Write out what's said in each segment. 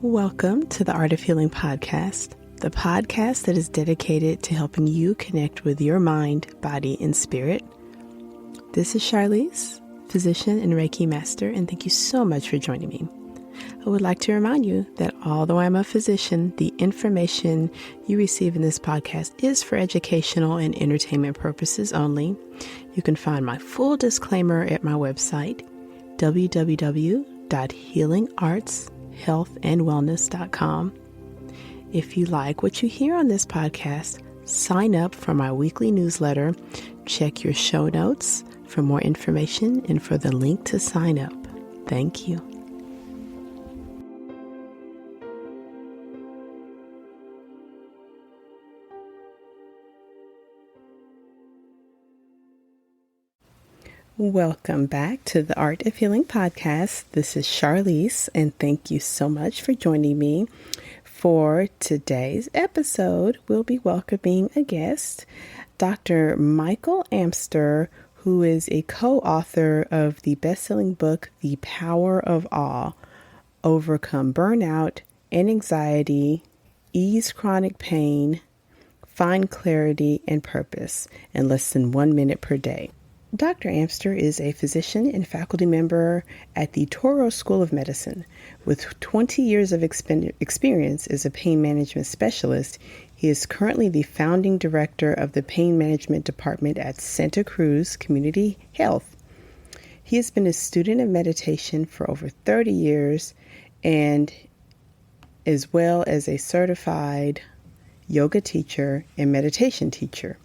Welcome to the Art of Healing podcast, the podcast that is dedicated to helping you connect with your mind, body, and spirit. This is Charlize, physician and Reiki master, and thank you so much for joining me. I would like to remind you that although I'm a physician, the information you receive in this podcast is for educational and entertainment purposes only. You can find my full disclaimer at my website, www.healingartshealthandwellness.com. If you like what you hear on this podcast, sign up for my weekly newsletter. Check your show notes for more information and for the link to sign up. Thank you. Welcome back to the Art of Healing podcast. This is Charlize, and thank you so much for joining me. For today's episode, we'll be welcoming a guest, Dr. Michael Amster, who is a co-author of the best-selling book, The Power of A.W.E, Overcome Burnout and Anxiety, Ease Chronic Pain, Find Clarity and Purpose in less than 1 minute per day. Dr. Amster is a physician and faculty member at the Touro School of Medicine. With 20 years of experience as a pain management specialist, he is currently the founding director of the pain management department at Santa Cruz Community Health. He has been a student of meditation for over 30 years and as well as a certified yoga teacher and meditation teacher.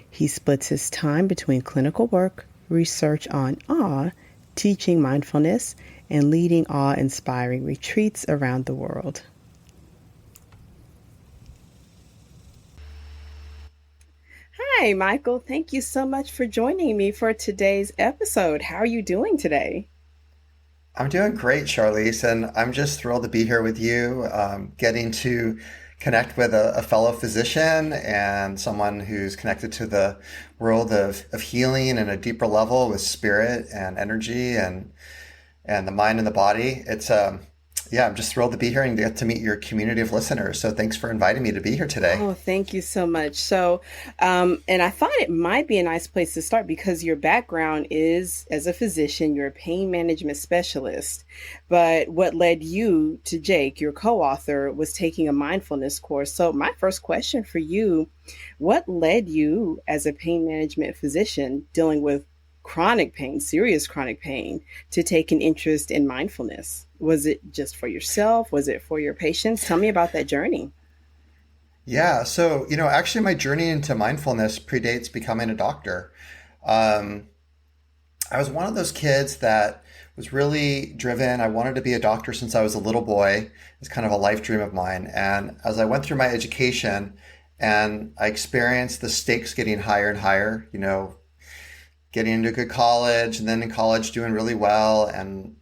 He splits his time between clinical work, research on awe, teaching mindfulness, and leading awe-inspiring retreats around the world. Hi, Michael. Thank you so much for joining me for today's episode. How are you doing today? I'm doing great, Charlize, and I'm just thrilled to be here with you, getting to connect with a fellow physician and someone who's connected to the world of healing in a deeper level with spirit and energy and the mind and the body. I'm just thrilled to be here and get to meet your community of listeners. So thanks for inviting me to be here today. Oh, thank you so much. So, and I thought it might be a nice place to start because your background is as a physician, you're a pain management specialist. But what led you to Jake, your co-author, was taking a mindfulness course. So my first question for you, what led you as a pain management physician dealing with chronic pain, serious chronic pain, to take an interest in mindfulness? Was it just for yourself? Was it for your patients? Tell me about that journey. Yeah, so, actually my journey into mindfulness predates becoming a doctor. I was one of those kids that was really driven. I wanted to be a doctor since I was a little boy. It's kind of a life dream of mine. And as I went through my education and I experienced the stakes getting higher and higher, getting into a good college, and then in college doing really well. And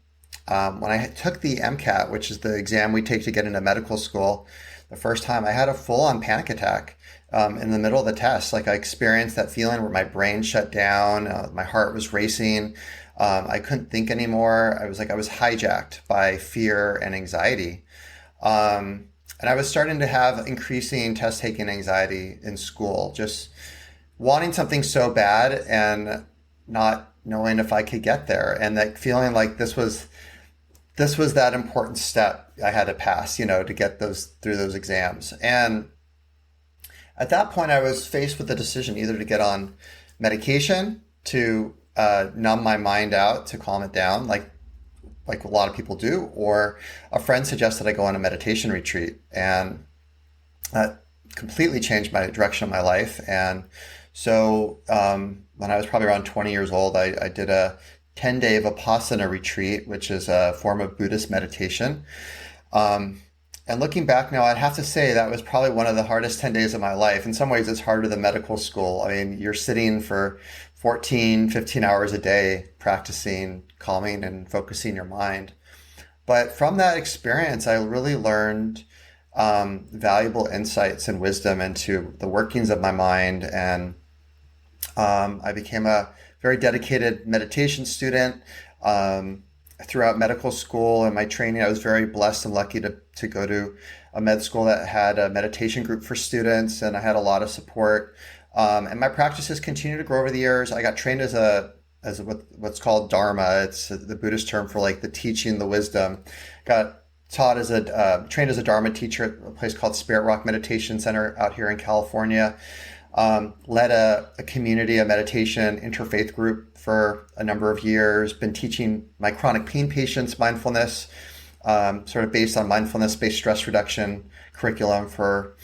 when I took the MCAT, which is the exam we take to get into medical school, the first time I had a full-on panic attack in the middle of the test. Like, I experienced that feeling where my brain shut down, my heart was racing, I couldn't think anymore. I was hijacked by fear and anxiety. And I was starting to have increasing test-taking anxiety in school, just wanting something so bad and not knowing if I could get there, and that feeling like this was that important step I had to pass, to get through those exams. And at that point, I was faced with the decision either to get on medication to numb my mind out, to calm it down, like a lot of people do, or a friend suggested I go on a meditation retreat, and that completely changed my direction of my life. And so when I was probably around 20 years old, I did a 10-day Vipassana retreat, which is a form of Buddhist meditation. And looking back now, I'd have to say that was probably one of the hardest 10 days of my life. In some ways, it's harder than medical school. I mean, you're sitting for 14, 15 hours a day practicing calming and focusing your mind. But from that experience, I really learned valuable insights and wisdom into the workings of my mind. And I became a very dedicated meditation student. Throughout medical school and my training, I was very blessed and lucky to to go to a med school that had a meditation group for students, and I had a lot of support. And my practices continued to grow over the years. I got trained as what's called Dharma. It's the Buddhist term for like the teaching, the wisdom. Got taught as trained as a Dharma teacher at a place called Spirit Rock Meditation Center out here in California. Led a community, a meditation interfaith group for a number of years. Been teaching my chronic pain patients mindfulness, sort of based on mindfulness-based stress reduction curriculum for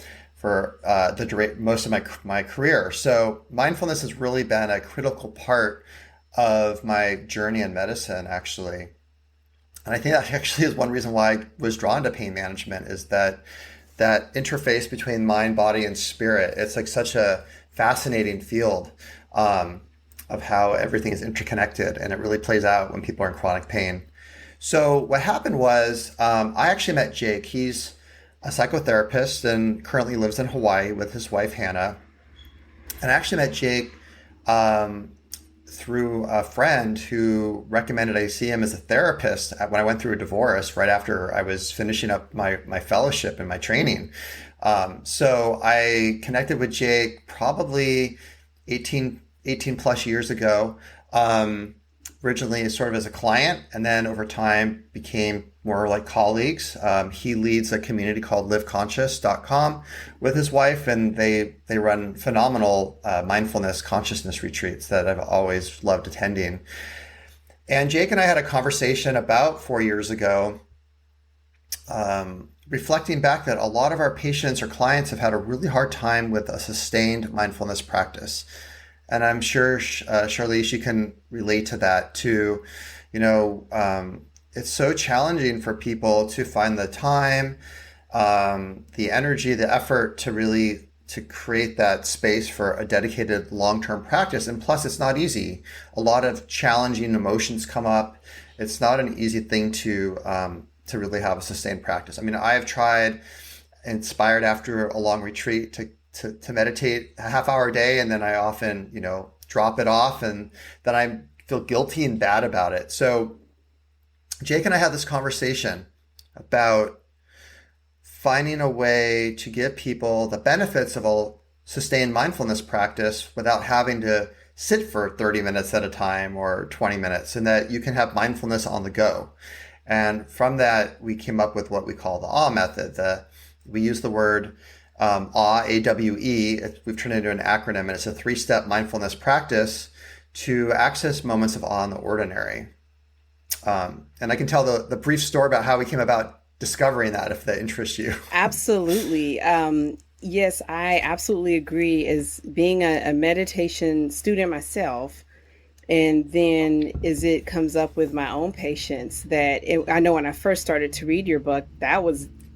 most of my career. So mindfulness has really been a critical part of my journey in medicine, actually. And I think that actually is one reason why I was drawn to pain management, is that interface between mind, body, and spirit. It's like such a fascinating field of how everything is interconnected, and it really plays out when people are in chronic pain. So what happened was I actually met Jake. He's a psychotherapist and currently lives in Hawaii with his wife, Hannah. And I actually met Jake through a friend who recommended I see him as a therapist when I went through a divorce right after I was finishing up my fellowship and my training. So I connected with Jake probably 18 plus years ago, originally sort of as a client, and then over time became more like colleagues. He leads a community called liveconscious.com with his wife, and they run phenomenal mindfulness consciousness retreats that I've always loved attending. And Jake and I had a conversation about 4 years ago, reflecting back that a lot of our patients or clients have had a really hard time with a sustained mindfulness practice. And I'm sure, Charlize, you can relate to that too. It's so challenging for people to find the time, the energy, the effort to create that space for a dedicated long-term practice. And plus, it's not easy. A lot of challenging emotions come up. It's not an easy thing to really have a sustained practice. I mean, I've tried, inspired after a long retreat, to meditate a half hour a day, and then I often, drop it off, and then I feel guilty and bad about it. So Jake and I had this conversation about finding a way to give people the benefits of a sustained mindfulness practice without having to sit for 30 minutes at a time or 20 minutes, and that you can have mindfulness on the go. And from that, we came up with what we call the A.W.E method. We use the word A.W.E. We've turned it into an acronym, and it's a 3-step mindfulness practice to access moments of awe in the ordinary. And I can tell the brief story about how we came about discovering that, if that interests you. Absolutely. Yes, I absolutely agree. As being a meditation student myself, and then as it comes up with my own patients, I know when I first started to read your book,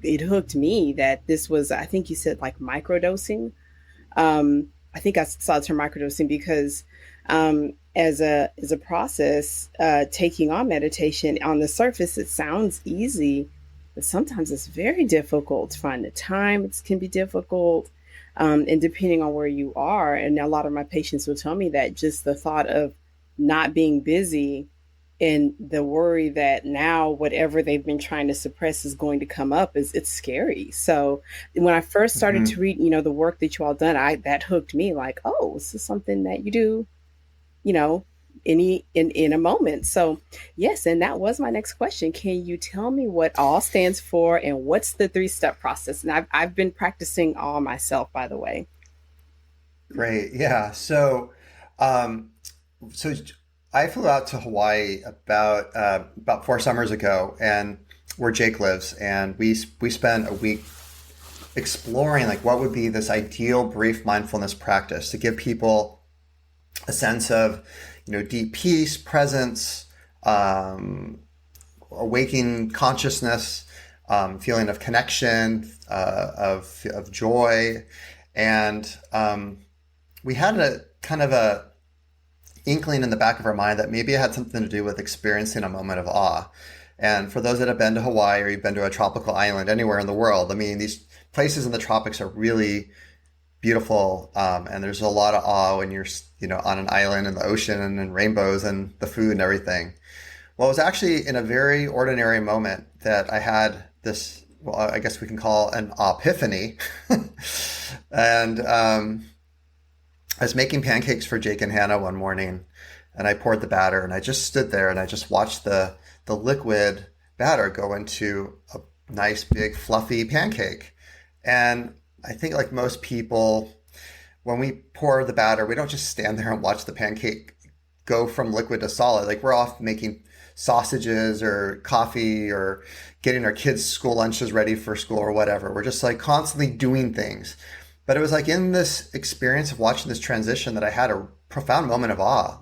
it hooked me that this was, I think you said like microdosing. I think I saw the term microdosing because as a process, taking on meditation, on the surface, it sounds easy, but sometimes it's very difficult to find the time. It can be difficult. And depending on where you are, and a lot of my patients will tell me that just the thought of not being busy and the worry that now whatever they've been trying to suppress is going to come up, it's scary. So when I first started to read, the work that you all done, that hooked me, like, oh, this is something that you do, in a moment. So yes, and that was my next question. Can you tell me what all stands for and what's the 3-step process? And I've been practicing all myself, by the way. Great. Yeah. So I flew out to Hawaii about 4 summers ago, and where Jake lives, and we spent a week exploring like what would be this ideal brief mindfulness practice to give people a sense of deep peace, presence, awakening consciousness, feeling of connection, of joy, and we had a kind of a inkling in the back of our mind that maybe it had something to do with experiencing a moment of awe. And for those that have been to Hawaii, or you've been to a tropical island anywhere in the world, I mean, these places in the tropics are really beautiful, and there's a lot of awe when you're on an island in the ocean and rainbows and the food and everything. Well, it was actually in a very ordinary moment that I had this well, I guess we can call an epiphany. And I was making pancakes for Jake and Hannah one morning, and I poured the batter, and I just stood there and I just watched the liquid batter go into a nice big fluffy pancake. And I think like most people, when we pour the batter, we don't just stand there and watch the pancake go from liquid to solid. Like we're off making sausages or coffee or getting our kids' school lunches ready for school or whatever. We're just like constantly doing things. But it was like in this experience of watching this transition that I had a profound moment of awe.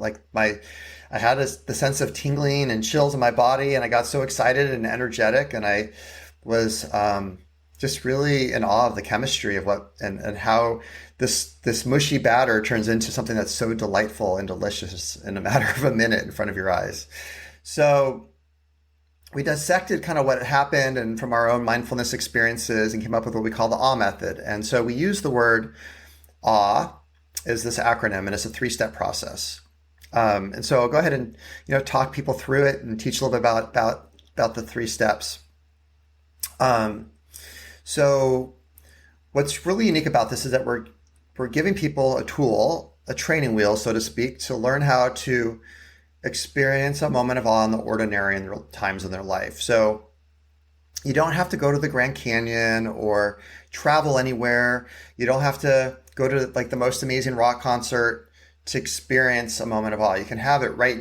I had the sense of tingling and chills in my body, and I got so excited and energetic, and I was just really in awe of the chemistry of what and how this mushy batter turns into something that's so delightful and delicious in a matter of a minute in front of your eyes. So we dissected kind of what happened and from our own mindfulness experiences and came up with what we call the A method. And so we use the word A is this acronym, and it's a 3-step process. And so I'll go ahead and talk people through it and teach a little bit about the 3 steps. So what's really unique about this is that we're giving people a tool, a training wheel, so to speak, to learn how to experience a moment of awe in the ordinary in times in their life. So you don't have to go to the Grand Canyon or travel anywhere. You don't have to go to like the most amazing rock concert to experience a moment of awe. You can have it right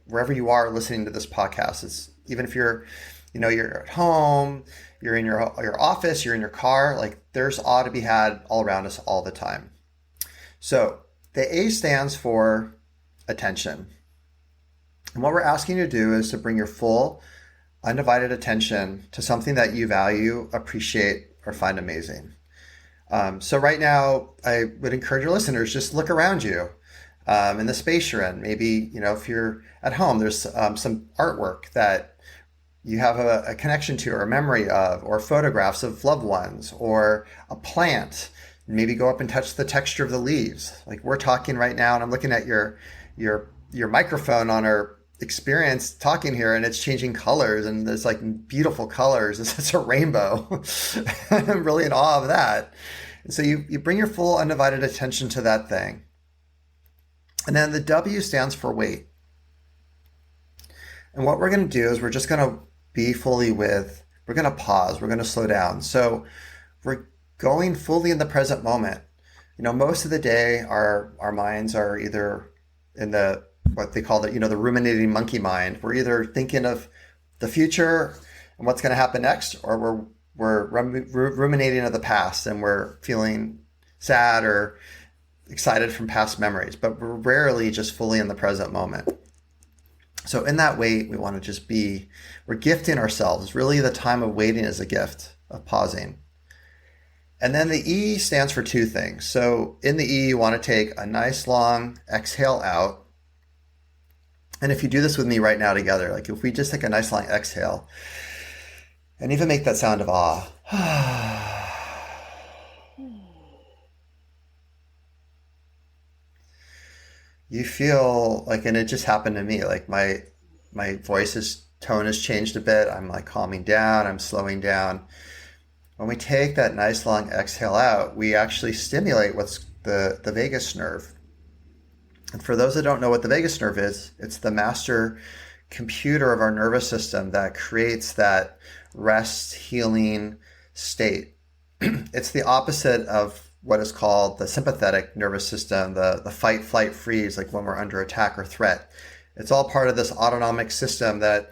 wherever you are listening to this podcast. It's even if you're at home, you're in your office, you're in your car, like there's awe to be had all around us all the time. So the A stands for attention. And what we're asking you to do is to bring your full, undivided attention to something that you value, appreciate, or find amazing. So right now, I would encourage your listeners, just look around you in the space you're in. Maybe, if you're at home, there's some artwork that you have a connection to or a memory of, or photographs of loved ones, or a plant. Maybe go up and touch the texture of the leaves. Like we're talking right now, and I'm looking at your microphone on our experience talking here, and it's changing colors, and there's like beautiful colors. It's a rainbow. I'm really in awe of that. And so you bring your full undivided attention to that thing. And then the W stands for wait. And what we're going to do is we're just going to be we're going to pause, we're going to slow down. So we're going fully in the present moment. Most of the day our minds are either in what they call the ruminating monkey mind. We're either thinking of the future and what's going to happen next, or we're ruminating of the past and we're feeling sad or excited from past memories, but we're rarely just fully in the present moment. So in that wait, we want to just we're gifting ourselves. Really, the time of waiting is a gift of pausing. And then the E stands for 2 things. So in the E, you want to take a nice long exhale out. And if you do this with me right now together, like if we just take a nice long exhale and even make that sound of awe. You feel like, and it just happened to me, like my voice's tone has changed a bit. I'm like calming down, I'm slowing down. When we take that nice long exhale out, we actually stimulate what's the vagus nerve. And for those that don't know what the vagus nerve is, it's the master computer of our nervous system that creates that rest, healing state. It's the opposite of what is called the sympathetic nervous system, the fight, flight, freeze, like when we're under attack or threat. It's all part of this autonomic system that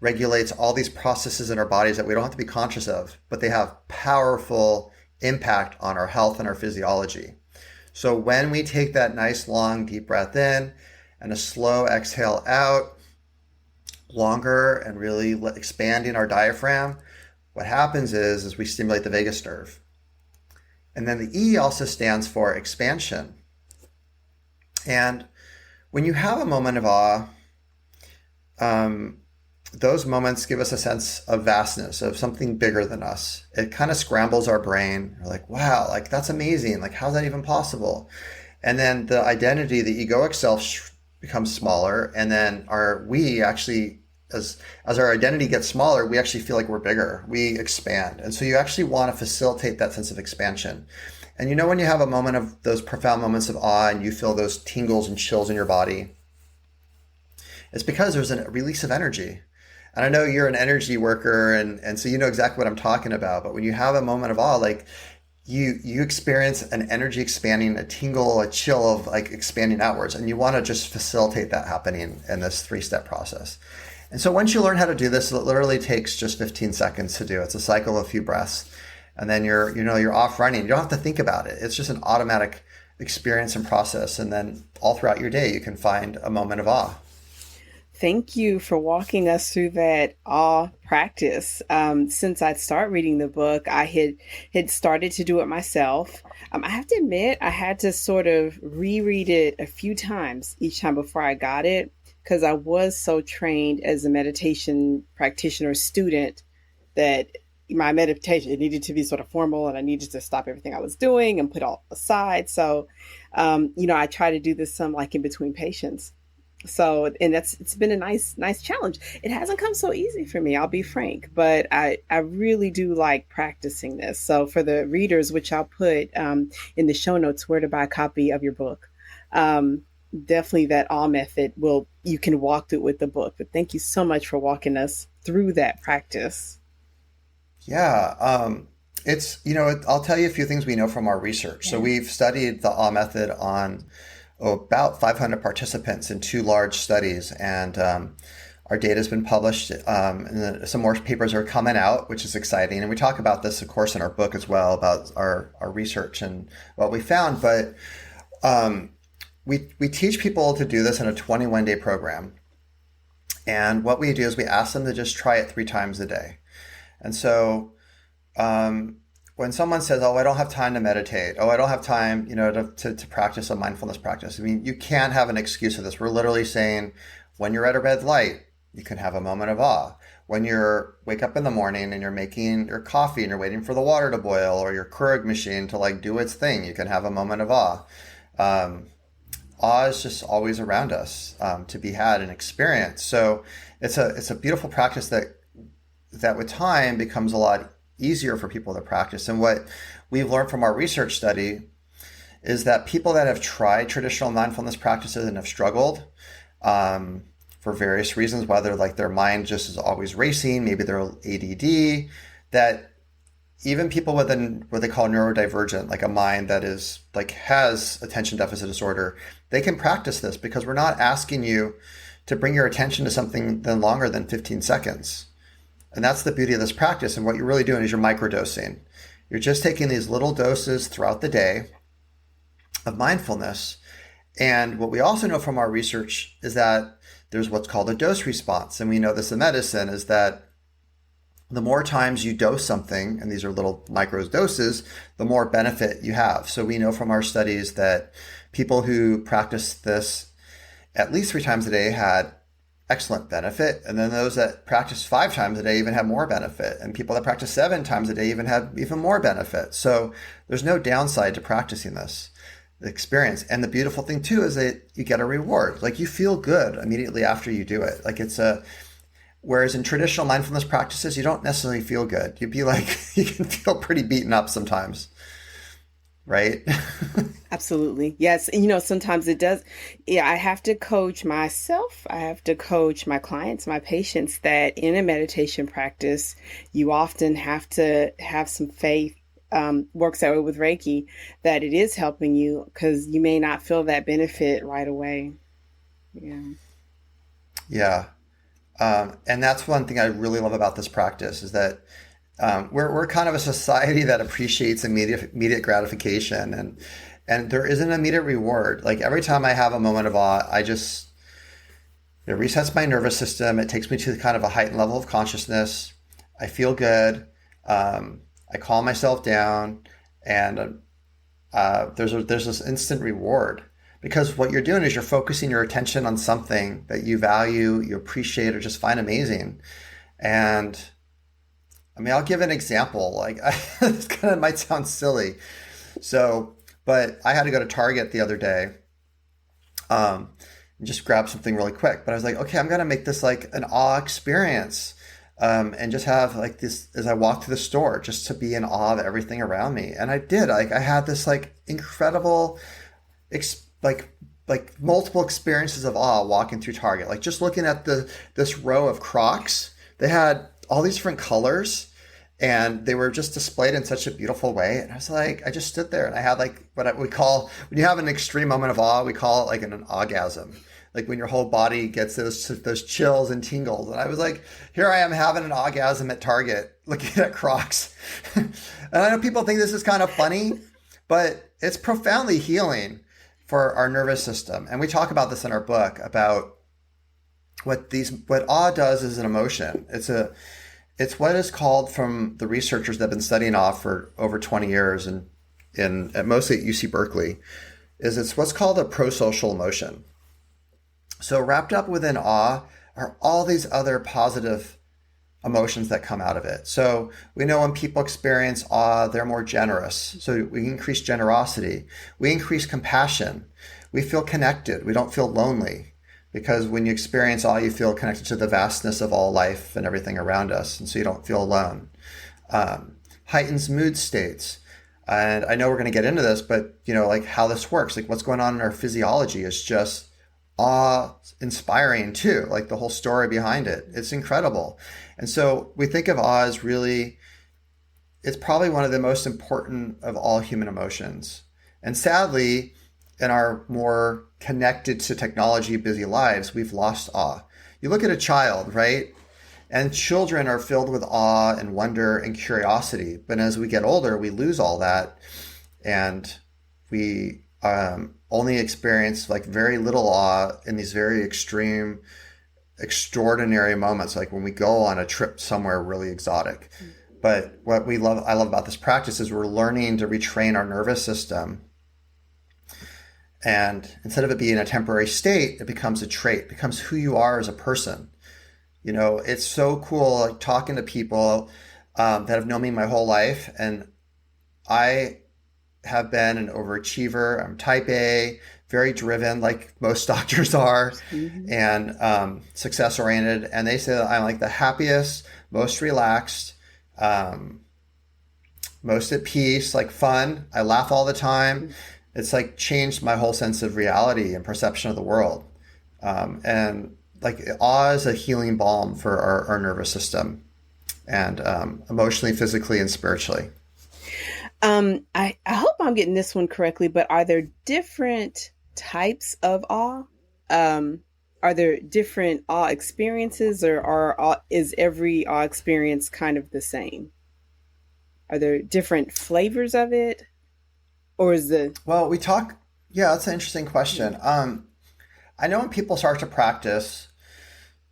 regulates all these processes in our bodies that we don't have to be conscious of, but they have powerful impact on our health and our physiology. So when we take that nice long deep breath in and a slow exhale out, longer and really expanding our diaphragm, what happens is we stimulate the vagus nerve. And then the E also stands for expansion. And when you have a moment of awe, those moments give us a sense of vastness, of something bigger than us. It kind of scrambles our brain. We're like, wow, like that's amazing. Like, how's that even possible? And then the identity, the egoic self becomes smaller. And then our we actually as our identity gets smaller, we actually feel like we're bigger. We expand. And so you actually want to facilitate that sense of expansion. And you know, when you have a moment of those profound moments of awe and you feel those tingles and chills in your body, it's because there's a release of energy. And I know you're an energy worker, and so you know exactly what I'm talking about. But when you have a moment of awe, like you experience an energy expanding, a tingle, a chill of like expanding outwards, and you want to just facilitate that happening in this 3-step process. And so once you learn how to do this, it literally takes just 15 seconds to do. It's a cycle of a few breaths, and then you're off running. You don't have to think about it. It's just an automatic experience and process, and then all throughout your day, you can find a moment of awe. Thank you for walking us through that awe practice. Since I'd started reading the book, I had started to do it myself. I have to admit, I had to sort of reread it a few times each time before I got it, because I was so trained as a meditation practitioner student that my meditation, it needed to be sort of formal, and I needed to stop everything I was doing and put all aside. So, I try to do this some like in between patients. So, and it's been a nice challenge. It hasn't come so easy for me, I'll be frank, but I really do like practicing this. So for the readers, which I'll put in the show notes, where to buy a copy of your book, definitely that all method you can walk through with the book. But thank you so much for walking us through that practice. Yeah, I'll tell you a few things we know from our research. So Yeah. we've studied the A method on about 500 participants in 2 large studies, and our data has been published, and then some more papers are coming out, which is exciting. And we talk about this, of course, in our book as well, about our research and what we found. But we teach people to do this in a 21-day program. And what we do is we ask them to just try it 3 times a day. And so when someone says, "Oh, I don't have time to meditate. Oh, I don't have time, to practice a mindfulness practice." I mean, you can't have an excuse of this. We're literally saying, when you're at a red light, you can have a moment of awe. When you wake up in the morning and you're making your coffee and you're waiting for the water to boil, or your Keurig machine to like do its thing, you can have a moment of awe. Awe is just always around us, to be had and experienced. So it's a beautiful practice that with time becomes a lot easier for people to practice. And what we've learned from our research study is that people that have tried traditional mindfulness practices and have struggled, for various reasons, whether like their mind just is always racing, maybe they're ADD, that even people with what they call neurodivergent, like a mind that is like has attention deficit disorder, they can practice this, because we're not asking you to bring your attention to something then longer than 15 seconds. And that's the beauty of this practice. And what you're really doing is you're microdosing. You're just taking these little doses throughout the day of mindfulness. And what we also know from our research is that there's what's called a dose response. And we know this in medicine, is that the more times you dose something, and these are little micro doses, the more benefit you have. So we know from our studies that people who practice this at least 3 times a day had excellent benefit. And then those that practice 5 times a day even have more benefit. And people that practice 7 times a day even have even more benefit. So there's no downside to practicing this experience. And the beautiful thing too is that you get a reward. Like you feel good immediately after you do it. Like whereas in traditional mindfulness practices, you don't necessarily feel good. You'd be like, you can feel pretty beaten up sometimes. Right? Absolutely. Yes. Sometimes it does. Yeah, I have to coach myself. I have to coach my clients, my patients, that in a meditation practice, you often have to have some faith. Works that way with Reiki, that it is helping you, because you may not feel that benefit right away. Yeah. Yeah. And that's one thing I really love about this practice, is that we're kind of a society that appreciates immediate gratification, and there is an immediate reward. Like every time I have a moment of awe, it resets my nervous system. It takes me to kind of a heightened level of consciousness. I feel good. I calm myself down, and there's this instant reward, because what you're doing is you're focusing your attention on something that you value, you appreciate, or just find amazing. And I mean, I'll give an example. Like, this kind of might sound silly. So, but I had to go to Target the other day. and just grab something really quick. But I was like, okay, I'm going to make this like an awe experience. And just have like this as I walked through the store, just to be in awe of everything around me. And I did. Like I had this like incredible, ex- like like multiple experiences of awe walking through Target. Like just looking at this row of Crocs, they had all these different colors, and they were just displayed in such a beautiful way. And I was like, I just stood there, and I had like what we call, when you have an extreme moment of awe, we call it like an orgasm. Like when your whole body gets those chills and tingles. And I was like, here I am having an orgasm at Target looking at Crocs. And I know people think this is kind of funny, but it's profoundly healing for our nervous system. And we talk about this in our book about what awe does is an emotion. It's what is called, from the researchers that have been studying awe for over 20 years and mostly at UC Berkeley, it's what's called a prosocial emotion. So wrapped up within awe are all these other positive emotions that come out of it. So we know when people experience awe, they're more generous. So we increase generosity. We increase compassion. We feel connected. We don't feel lonely, because when you experience awe, you feel connected to the vastness of all life and everything around us. And so you don't feel alone. Heightens mood states. And I know we're going to get into this, but like how this works, like what's going on in our physiology is just awe-inspiring too, like the whole story behind it. It's incredible. And so we think of awe as really, it's probably one of the most important of all human emotions. And sadly, in our more connected to technology, busy lives, we've lost awe. You look at a child, right? And children are filled with awe and wonder and curiosity. But as we get older, we lose all that. And we only experience like very little awe in these very extreme, extraordinary moments, like when we go on a trip somewhere really exotic. But what I love about this practice is we're learning to retrain our nervous system. And instead of it being a temporary state, it becomes a trait, it becomes who you are as a person. It's so cool, like talking to people that have known me my whole life. And I have been an overachiever. I'm type A, very driven, like most doctors are, mm-hmm. and success oriented. And they say that I'm like the happiest, most relaxed, most at peace, like fun. I laugh all the time. Mm-hmm. It's like changed my whole sense of reality and perception of the world. And like awe is a healing balm for our nervous system, and emotionally, physically, and spiritually. I hope I'm getting this one correctly, but are there different types of awe? Are there different awe experiences, or is every awe experience kind of the same? Are there different flavors of it? Or is the... Well, yeah, that's an interesting question. I know when people start to practice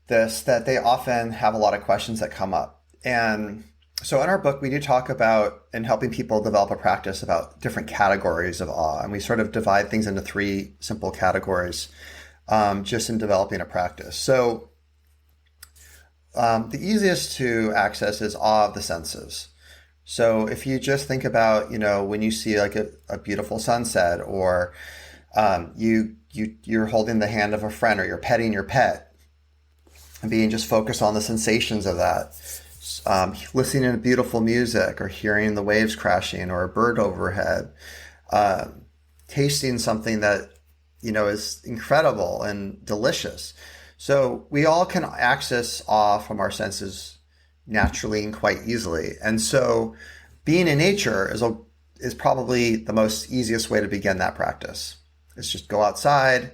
this, that they often have a lot of questions that come up. And so in our book, we do talk about, in helping people develop a practice, about different categories of awe. And we sort of divide things into 3 simple categories, just in developing a practice. So the easiest to access is awe of the senses. So if you just think about, when you see like a beautiful sunset, or you're holding the hand of a friend, or you're petting your pet, and being just focused on the sensations of that, listening to beautiful music, or hearing the waves crashing, or a bird overhead, tasting something that, is incredible and delicious. So we all can access awe from our senses naturally and quite easily. And so being in nature is probably the most easiest way to begin that practice. It's just go outside.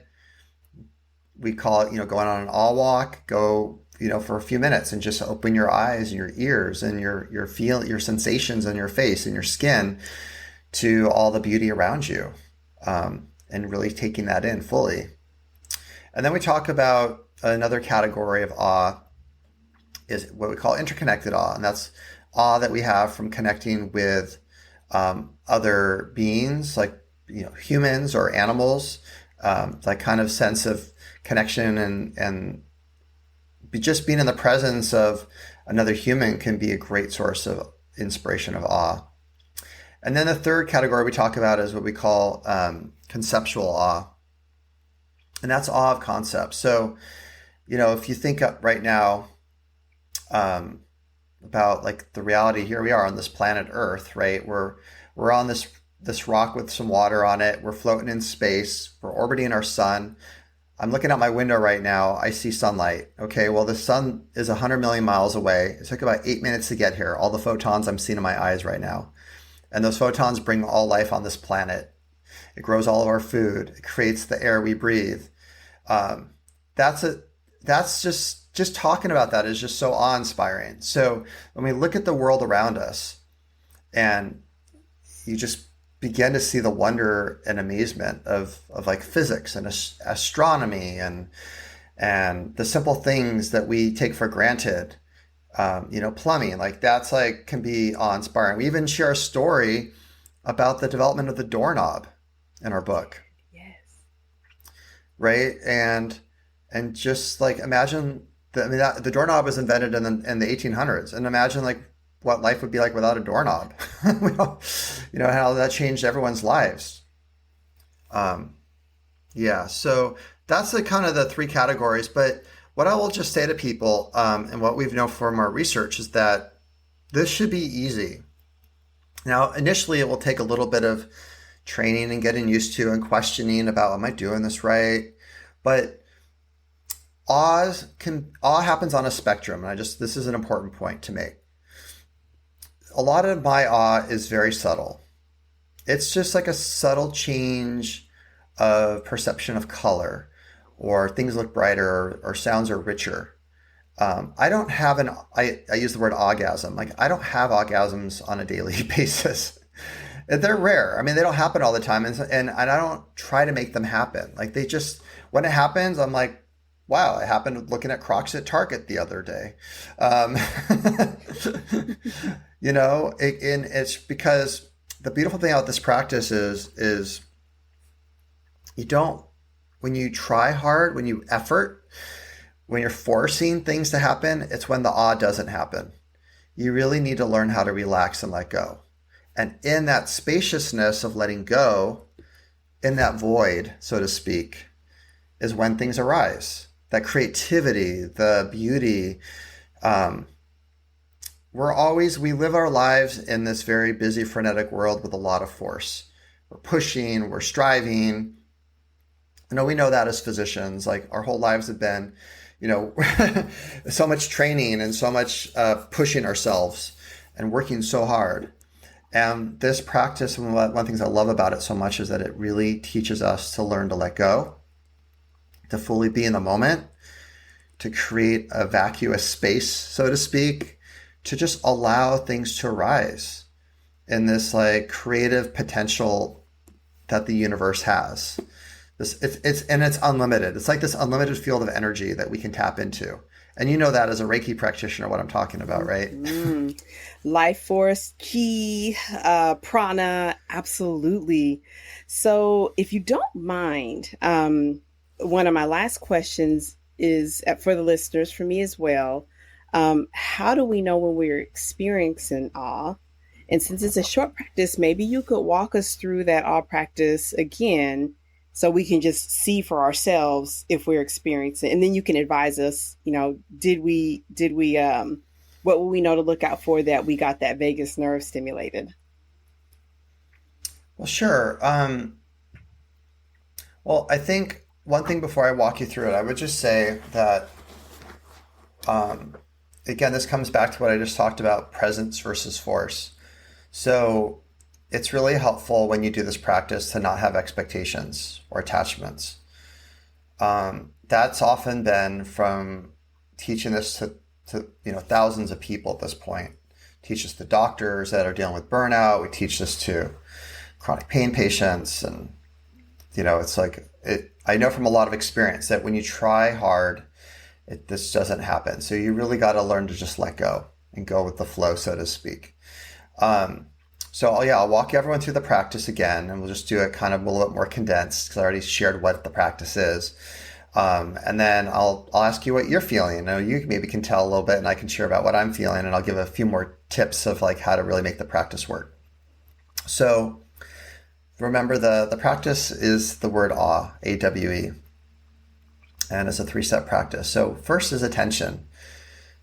We call it, going on an awe walk, go, for a few minutes, and just open your eyes and your ears and your sensations on your face and your skin to all the beauty around you, and really taking that in fully. And then we talk about another category of awe, is what we call interconnected awe. And that's awe that we have from connecting with other beings, like, humans or animals, that kind of sense of connection, and just being in the presence of another human can be a great source of inspiration, of awe. And then the third category we talk about is what we call conceptual awe. And that's awe of concept. So, if you think up right now, um, about like the reality, here we are on this planet Earth, right? We're on this rock with some water on it. We're floating in space. We're orbiting our sun. I'm looking out my window right now. I see sunlight. Okay, well, the sun is 100 million miles away. It took about 8 minutes to get here. All the photons I'm seeing in my eyes right now. And those photons bring all life on this planet. It grows all of our food. It creates the air we breathe. Um, that's a that's just talking about that is just so awe-inspiring. So when we look at the world around us, and you just begin to see the wonder and amazement of like physics and astronomy and the simple things that we take for granted. Plumbing, like that's like can be awe-inspiring. We even share a story about the development of the doorknob in our book, Yes. right? And just like imagine the doorknob was invented in the 1800s, and imagine like what life would be like without a doorknob. How that changed everyone's lives. Um, yeah, so that's the kind of the three categories. But what I will just say to people, and what we've known from our research is that this should be easy. Now, initially, it will take a little bit of training and getting used to and questioning about, am I doing this right? But awe happens on a spectrum, and this is an important point to make. A lot of my awe is very subtle. It's just like a subtle change of perception of color, or things look brighter, or sounds are richer. I don't have I use the word orgasm. Like, I don't have orgasms on a daily basis. They're rare. I mean, they don't happen all the time. And I don't try to make them happen. Like, when it happens, I'm like, wow, it happened looking at Crocs at Target the other day. Um, and it's because the beautiful thing about this practice is you don't, when you try hard, when you effort, when you're forcing things to happen, it's when the awe doesn't happen. You really need to learn how to relax and let go. And in that spaciousness of letting go, in that void, so to speak, is when things arise. That creativity, the beauty. We live our lives in this very busy, frenetic world with a lot of force. We're pushing, we're striving. We know that as physicians, like our whole lives have been, so much training and so much pushing ourselves and working so hard. And this practice, one of the things I love about it so much is that it really teaches us to learn to let go, to fully be in the moment, to create a vacuous space, so to speak, to just allow things to arise in this like creative potential that the universe has. It's unlimited. It's like this unlimited field of energy that we can tap into. And you know that as a Reiki practitioner, what I'm talking about, right? Life force, chi, prana, absolutely. So, if you don't mind, one of my last questions is for the listeners, for me as well. How do we know when we're experiencing awe? And since it's a short practice, maybe you could walk us through that awe practice again so we can just see for ourselves if we're experiencing, and then you can advise us, what will we know to look out for that we got that vagus nerve stimulated? Well, sure. Well, I think one thing before I walk you through it, I would just say that, again, this comes back to what I just talked about, presence versus force. So it's really helpful when you do this practice to not have expectations or attachments. That's often been from teaching this to thousands of people at this point. Teach this to doctors that are dealing with burnout. We teach this to chronic pain patients, and it's like I know from a lot of experience that when you try hard, this doesn't happen. So you really got to learn to just let go and go with the flow, so to speak. I'll walk everyone through the practice again, and we'll just do it kind of a little bit more condensed because I already shared what the practice is. And then I'll ask you what you're feeling. You maybe can tell a little bit, and I can share about what I'm feeling, and I'll give a few more tips of like how to really make the practice work. So remember, the practice is the word awe, A-W-E. And it's a 3-step practice. So first is attention.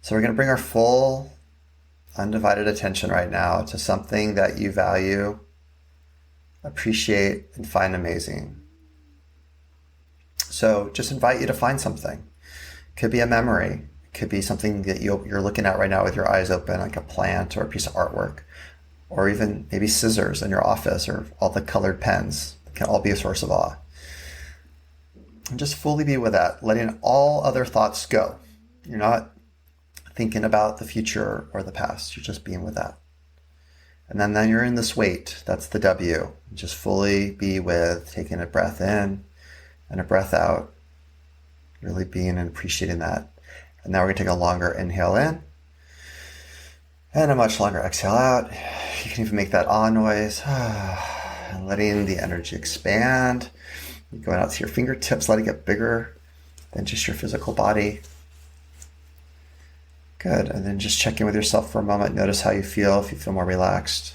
So we're going to bring our full undivided attention right now to something that you value, appreciate, and find amazing. So just invite you to find something. It could be a memory. It could be something that you're looking at right now with your eyes open, like a plant or a piece of artwork, or even maybe scissors in your office, or all the colored pens. It can all be a source of awe. And just fully be with that, letting all other thoughts go. You're not thinking about the future or the past. You're just being with that. And then you're in this wait. That's the W. Just fully be with taking a breath in and a breath out. Really being and appreciating that. And now we're going to take a longer inhale in and a much longer exhale out. You can even make that ah noise. And letting the energy expand. Going out to your fingertips, let it get bigger than just your physical body. Good. And then just check in with yourself for a moment. Notice how you feel. If you feel more relaxed,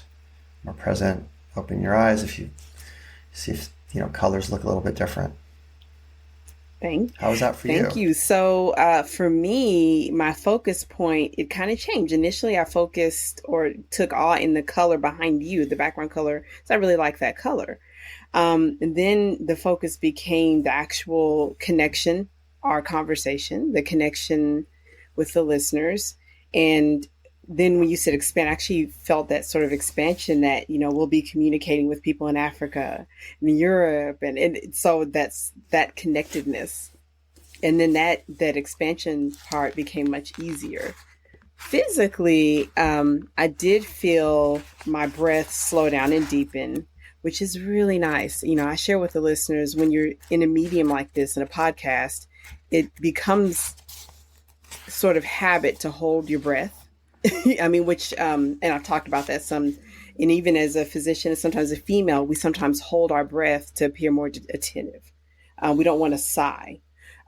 more present, open your eyes. If you see if colors look a little bit different. How was that for you? Thank you. So for me, my focus point, it kind of changed. Initially, I focused or took awe in the color behind you, the background color. So I really like that color. And then the focus became the actual connection, our conversation, the connection with the listeners. And then when you said expand, I actually felt that sort of expansion that, we'll be communicating with people in Africa and Europe. And so that's that connectedness. And then that expansion part became much easier. Physically, I did feel my breath slow down and deepen, which is really nice. I share with the listeners, when you're in a medium like this, in a podcast, it becomes sort of habit to hold your breath. which, and I've talked about that some, and even as a physician, and sometimes a female, we sometimes hold our breath to appear more attentive. We don't want to sigh.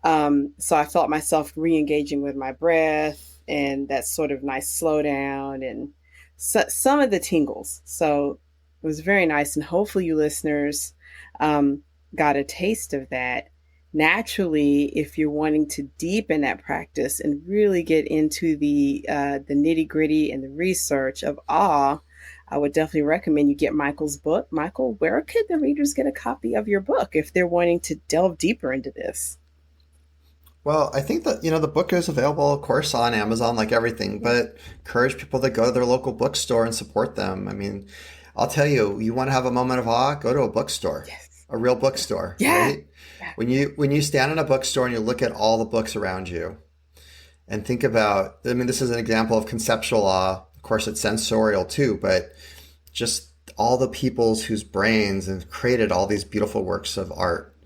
So I felt myself re-engaging with my breath and that sort of nice slowdown and some of the tingles. So it was very nice. And hopefully you listeners got a taste of that. Naturally, if you're wanting to deepen that practice and really get into the nitty gritty and the research of awe, I would definitely recommend you get Michael's book. Michael, where could the readers get a copy of your book if they're wanting to delve deeper into this? Well, I think that, the book is available, of course, on Amazon, like everything, but encourage people to go to their local bookstore and support them. I mean, I'll tell you, you want to have a moment of awe, go to a bookstore, Yes. a real bookstore, Yeah. right? When you stand in a bookstore and you look at all the books around you and think about, this is an example of conceptual awe. Of course, it's sensorial too, but just all the peoples whose brains have created all these beautiful works of art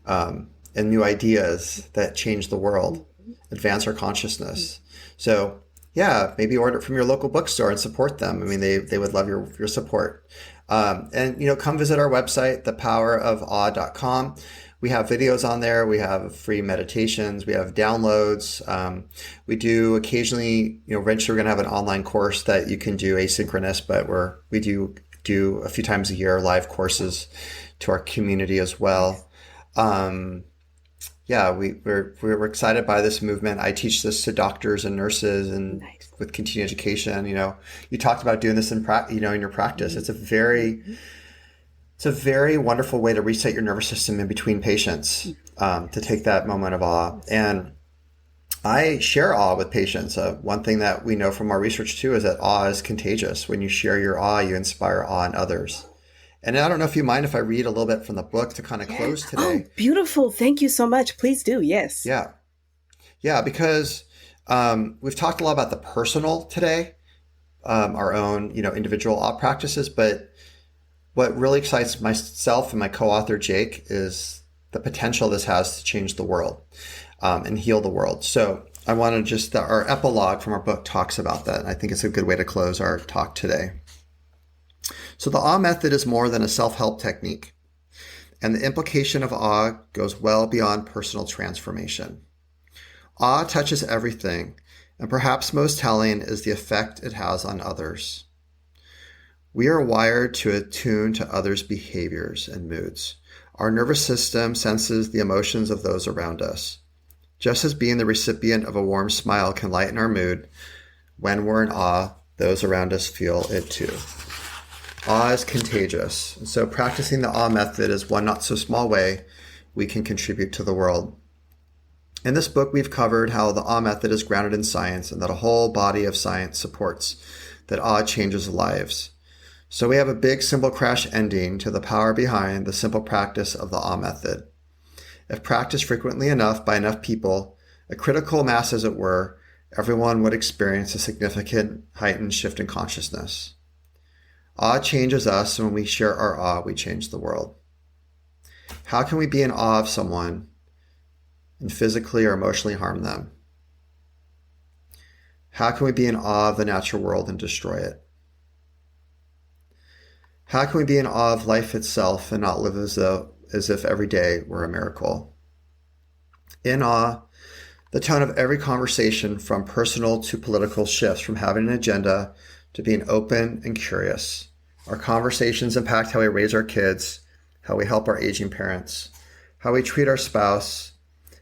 and new ideas that change the world, advance our consciousness. So yeah, maybe order it from your local bookstore and support them. They would love your support. And come visit our website, thepowerofawe.com. We have videos on there. We have free meditations. We have downloads. We do occasionally, eventually we're going to have an online course that you can do asynchronous, but we do a few times a year live courses to our community as well. We're excited by this movement. I teach this to doctors and nurses and Nice. with continuing education. You talked about doing this in your practice. Mm-hmm. It's a very wonderful way to reset your nervous system in between patients, to take that moment of awe. And I share awe with patients. One thing that we know from our research too is that awe is contagious. When you share your awe, you inspire awe in others. And I don't know if you mind if I read a little bit from the book to kind of close today. Oh, beautiful. Thank you so much. Please do. Yes. Yeah. Yeah, because we've talked a lot about the personal today, our own, individual awe practices. But what really excites myself and my co-author, Jake, is the potential this has to change the world and heal the world. So I want to our epilogue from our book talks about that. And I think it's a good way to close our talk today. So the awe method is more than a self-help technique. And the implication of awe goes well beyond personal transformation. Awe touches everything, and perhaps most telling is the effect it has on others. We are wired to attune to others' behaviors and moods. Our nervous system senses the emotions of those around us. Just as being the recipient of a warm smile can lighten our mood, when we're in awe, those around us feel it too. Awe is contagious, and so practicing the awe method is one not so small way we can contribute to the world. In this book, we've covered how the awe method is grounded in science and that a whole body of science supports that awe changes lives. So we have a big symbol crash ending to the power behind the simple practice of the awe method. If practiced frequently enough by enough people, a critical mass as it were, everyone would experience a significant heightened shift in consciousness. Awe changes us, and when we share our awe, we change the world. How can we be in awe of someone and physically or emotionally harm them? How can we be in awe of the natural world and destroy it? How can we be in awe of life itself and not live as if every day were a miracle? In awe, the tone of every conversation, from personal to political, shifts from having an agenda to being open and curious. Our conversations impact how we raise our kids, how we help our aging parents, how we treat our spouse,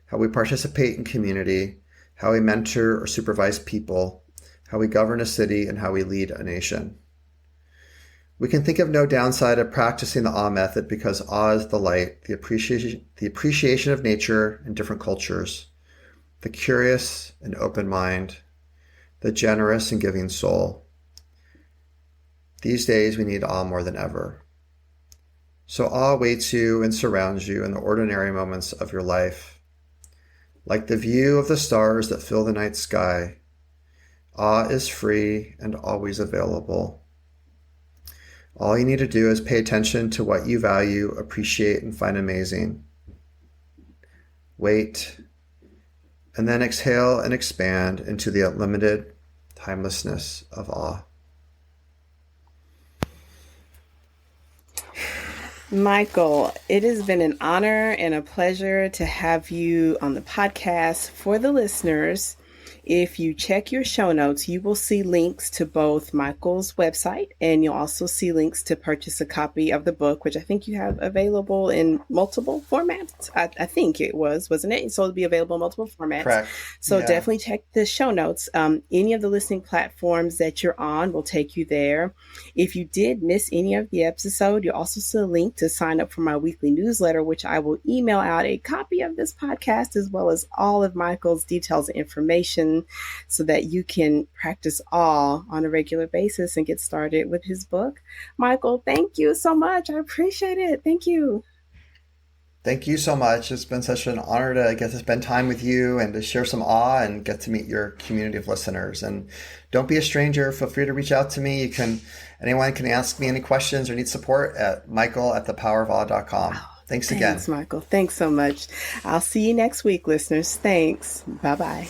how we participate in community, how we mentor or supervise people, how we govern a city, and how we lead a nation. We can think of no downside of practicing the awe method because awe is the light, the appreciation of nature and different cultures, the curious and open mind, the generous and giving soul. These days we need awe more than ever. So awe awaits you and surrounds you in the ordinary moments of your life. Like the view of the stars that fill the night sky, awe is free and always available. All you need to do is pay attention to what you value, appreciate, and find amazing. Wait, and then exhale and expand into the unlimited timelessness of awe. Michael, it has been an honor and a pleasure to have you on the podcast. For the listeners, if you check your show notes, you will see links to both Michael's website, and you'll also see links to purchase a copy of the book, which I think you have available in multiple formats. I think it wasn't it? So it'll be available in multiple formats. Correct. So Yeah. definitely check the show notes. Any of the listening platforms that you're on will take you there. If you did miss any of the episode, you'll also see a link to sign up for my weekly newsletter, which I will email out a copy of this podcast as well as all of Michael's details and information, so that you can practice awe on a regular basis and get started with his book. Michael, thank you so much. I appreciate it. Thank you. Thank you so much. It's been such an honor to get to spend time with you and to share some awe and get to meet your community of listeners. And don't be a stranger. Feel free to reach out to me. Anyone can ask me any questions or need support at michael@thepowerofawe.com. Thanks again. Thanks, Michael. Thanks so much. I'll see you next week, listeners. Thanks. Bye-bye.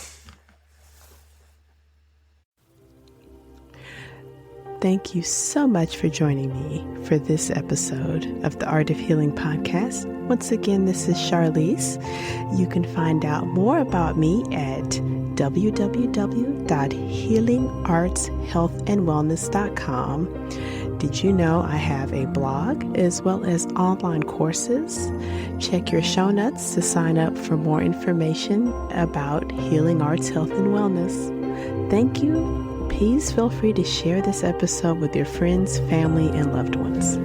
Thank you so much for joining me for this episode of the Art of Healing podcast. Once again, this is Charlize. You can find out more about me at www.healingartshealthandwellness.com. Did you know I have a blog as well as online courses? Check your show notes to sign up for more information about healing arts, health, and wellness. Thank you. Please feel free to share this episode with your friends, family, and loved ones.